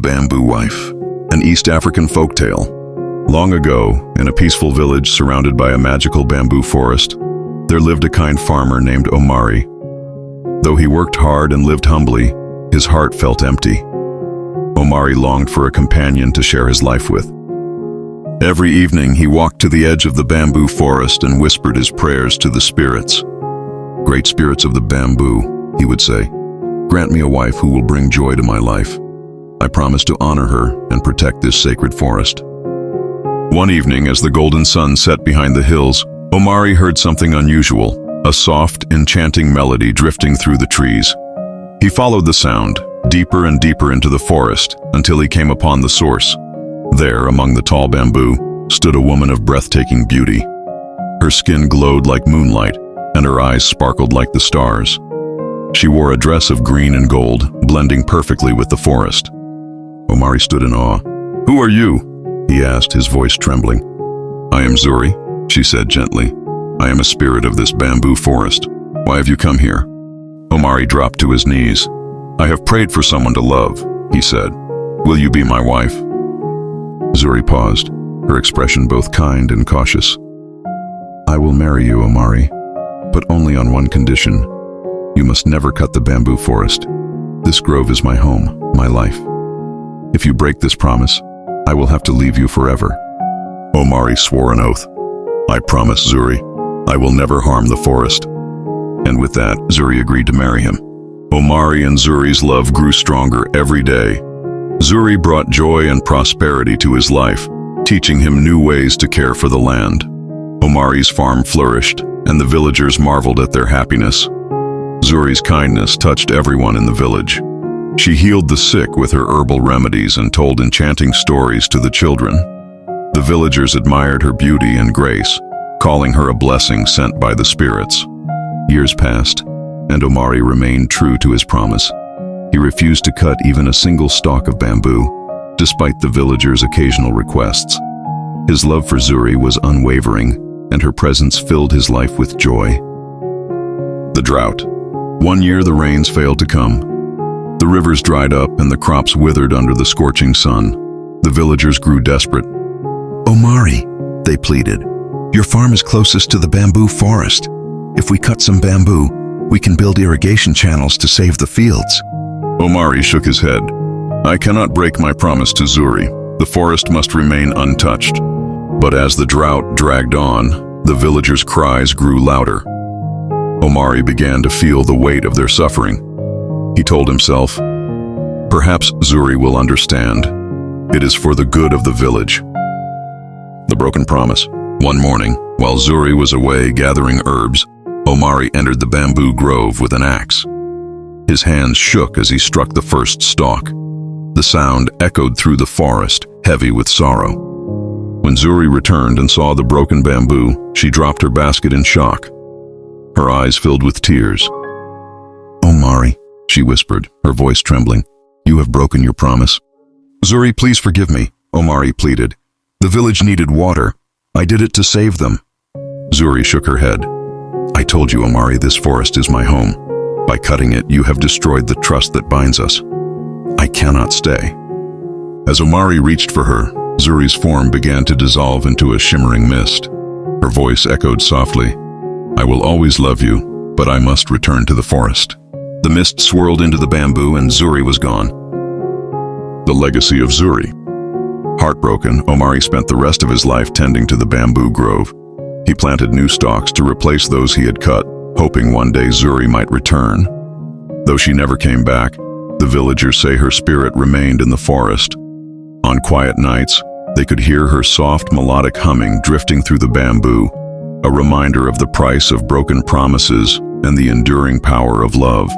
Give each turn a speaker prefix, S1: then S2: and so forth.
S1: Bamboo Wife, an East African folktale. Long ago, in a peaceful village surrounded by a magical bamboo forest, there lived a kind farmer named Omari. Though he worked hard and lived humbly, his heart felt empty. Omari longed for a companion to share his life with. Every evening, he walked to the edge of the bamboo forest and whispered his prayers to the spirits. "Great spirits of the bamboo," he would say, "grant me a wife who will bring joy to my life. I promise to honor her and protect this sacred forest." One evening, as the golden sun set behind the hills, Omari heard something unusual, a soft, enchanting melody drifting through the trees. He followed the sound, deeper and deeper into the forest, until he came upon the source. There, among the tall bamboo, stood a woman of breathtaking beauty. Her skin glowed like moonlight, and her eyes sparkled like the stars. She wore a dress of green and gold, blending perfectly with the forest. Omari stood in awe. "Who are you?" he asked, his voice trembling. "I am Zuri," she said gently. "I am a spirit of this bamboo forest. Why have you come here?" Omari dropped to his knees. "I have prayed for someone to love," he said. "Will you be my wife?" Zuri paused, her expression both kind and cautious. "I will marry you, Omari, but only on one condition. You must never cut the bamboo forest. This grove is my home, my life. If you break this promise, I will have to leave you forever." Omari swore an oath. "I promise, Zuri, I will never harm the forest." And with that, Zuri agreed to marry him. Omari and Zuri's love grew stronger every day. Zuri brought joy and prosperity to his life, teaching him new ways to care for the land. Omari's farm flourished, and the villagers marveled at their happiness. Zuri's kindness touched everyone in the village. She healed the sick with her herbal remedies and told enchanting stories to the children. The villagers admired her beauty and grace, calling her a blessing sent by the spirits. Years passed, and Omari remained true to his promise. He refused to cut even a single stalk of bamboo, despite the villagers' occasional requests. His love for Zuri was unwavering, and her presence filled his life with joy. The drought. One year the rains failed to come. The rivers dried up and the crops withered under the scorching sun. The villagers grew desperate. "Omari," they pleaded, "your farm is closest to the bamboo forest. If we cut some bamboo, we can build irrigation channels to save the fields." Omari shook his head. "I cannot break my promise to Zuri. The forest must remain untouched." But as the drought dragged on, the villagers' cries grew louder. Omari began to feel the weight of their suffering. He told himself, "Perhaps Zuri will understand. It is for the good of the village." The broken promise. One morning, while Zuri was away gathering herbs, Omari entered the bamboo grove with an axe. His hands shook as he struck the first stalk. The sound echoed through the forest, heavy with sorrow. When Zuri returned and saw the broken bamboo, she dropped her basket in shock. Her eyes filled with tears. "Omari," she whispered, her voice trembling, "you have broken your promise." "Zuri, please forgive me," Omari pleaded. "The village needed water. I did it to save them." Zuri shook her head. "I told you, Omari, this forest is my home. By cutting it, you have destroyed the trust that binds us. I cannot stay." As Omari reached for her, Zuri's form began to dissolve into a shimmering mist. Her voice echoed softly, "I will always love you, but I must return to the forest." The mist swirled into the bamboo and Zuri was gone. The legacy of Zuri. Heartbroken, Omari spent the rest of his life tending to the bamboo grove. He planted new stalks to replace those he had cut, hoping one day Zuri might return. Though she never came back, the villagers say her spirit remained in the forest. On quiet nights, they could hear her soft melodic humming drifting through the bamboo, a reminder of the price of broken promises and the enduring power of love.